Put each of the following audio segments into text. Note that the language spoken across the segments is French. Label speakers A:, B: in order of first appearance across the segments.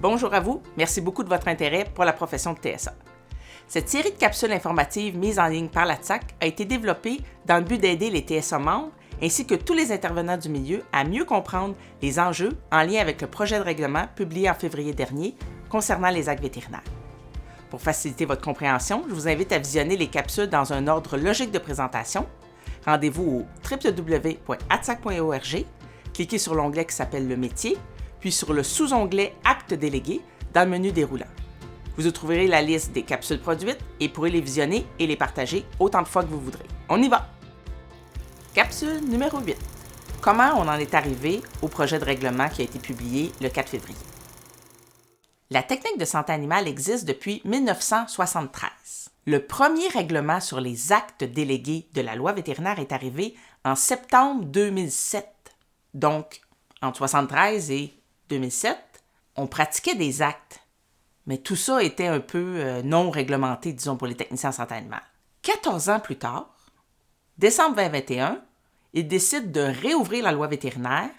A: Bonjour à vous, merci beaucoup de votre intérêt pour la profession de TSA. Cette série de capsules informatives mises en ligne par la TSAC a été développée dans le but d'aider les TSA membres ainsi que tous les intervenants du milieu à mieux comprendre les enjeux en lien avec le projet de règlement publié en février dernier concernant les actes vétérinaires. Pour faciliter votre compréhension, je vous invite à visionner les capsules dans un ordre logique de présentation. Rendez-vous au www.atsac.org, cliquez sur l'onglet qui s'appelle « Le métier », puis sur le sous-onglet « Actes délégués » dans le menu déroulant. Vous y trouverez la liste des capsules produites et pourrez les visionner et les partager autant de fois que vous voudrez. On y va! Capsule numéro 8. Comment on en est arrivé au projet de règlement qui a été publié le 4 février? La technique de santé animale existe depuis 1973. Le premier règlement sur les actes délégués de la loi vétérinaire est arrivé en septembre 2007. Donc, entre 1973 et 2007, on pratiquait des actes, mais tout ça était un peu non réglementé, disons, pour les techniciens en santé animale. 14 ans plus tard, décembre 2021, ils décident de réouvrir la loi vétérinaire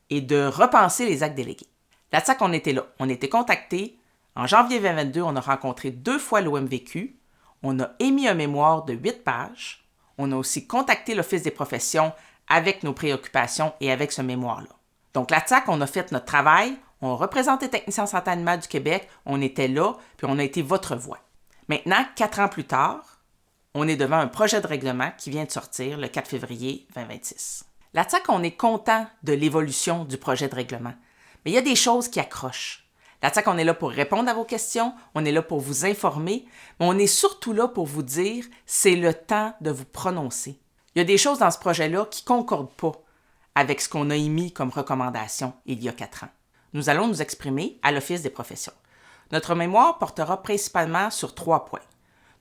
A: et de repenser les actes délégués. La TSAC, on était là. On était contactés. En janvier 2022, on a rencontré 2 fois l'OMVQ. On a émis un mémoire de 8 pages. On a aussi contacté l'Office des professions avec nos préoccupations et avec ce mémoire-là. Donc, la TSAC, on a fait notre travail. On représente les techniciens en santé animale du Québec. On était là, puis on a été votre voix. Maintenant, 4 ans plus tard, on est devant un projet de règlement qui vient de sortir le 4 février 2026. La TSAC, on est content de l'évolution du projet de règlement. Mais il y a des choses qui accrochent. La TSAC, on est là pour répondre à vos questions, on est là pour vous informer, mais on est surtout là pour vous dire c'est le temps de vous prononcer. Il y a des choses dans ce projet-là qui ne concordent pas avec ce qu'on a émis comme recommandation il y a 4 ans. Nous allons nous exprimer à l'Office des professions. Notre mémoire portera principalement sur 3 points.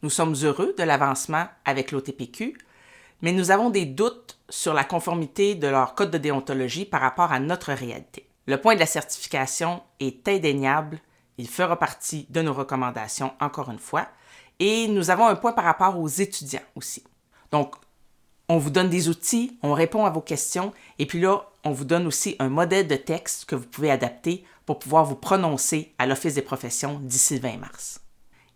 A: Nous sommes heureux de l'avancement avec l'OTPQ, mais nous avons des doutes sur la conformité de leur code de déontologie par rapport à notre réalité. Le point de la certification est indéniable, il fera partie de nos recommandations encore une fois, et nous avons un point par rapport aux étudiants aussi. Donc, on vous donne des outils, on répond à vos questions, et puis là, on vous donne aussi un modèle de texte que vous pouvez adapter pour pouvoir vous prononcer à l'Office des professions d'ici le 20 mars.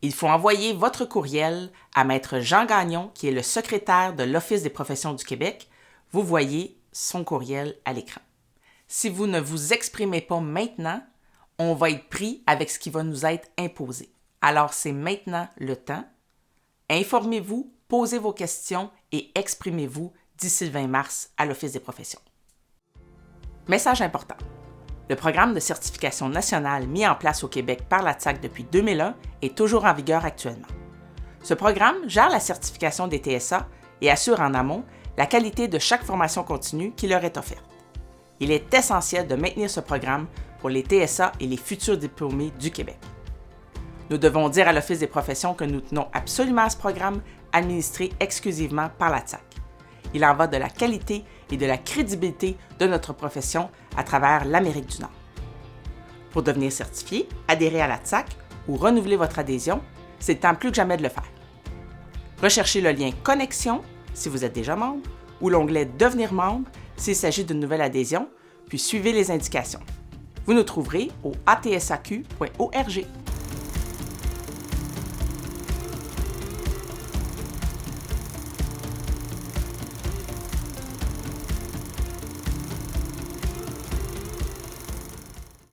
A: Il faut envoyer votre courriel à Maître Jean Gagnon, qui est le secrétaire de l'Office des professions du Québec. Vous voyez son courriel à l'écran. Si vous ne vous exprimez pas maintenant, on va être pris avec ce qui va nous être imposé. Alors, c'est maintenant le temps. Informez-vous, posez vos questions et exprimez-vous d'ici le 20 mars à l'Office des professions. Message important. Le programme de certification nationale mis en place au Québec par la TSAC depuis 2001 est toujours en vigueur actuellement. Ce programme gère la certification des TSA et assure en amont la qualité de chaque formation continue qui leur est offerte. Il est essentiel de maintenir ce programme pour les TSA et les futurs diplômés du Québec. Nous devons dire à l'Office des professions que nous tenons absolument à ce programme administré exclusivement par la TSAC. Il en va de la qualité et de la crédibilité de notre profession à travers l'Amérique du Nord. Pour devenir certifié, adhérer à la TSAC ou renouveler votre adhésion, c'est le temps plus que jamais de le faire. Recherchez le lien « Connexion » si vous êtes déjà membre ou l'onglet « Devenir membre » s'il s'agit d'une nouvelle adhésion, puis suivez les indications. Vous nous trouverez au atsaq.org.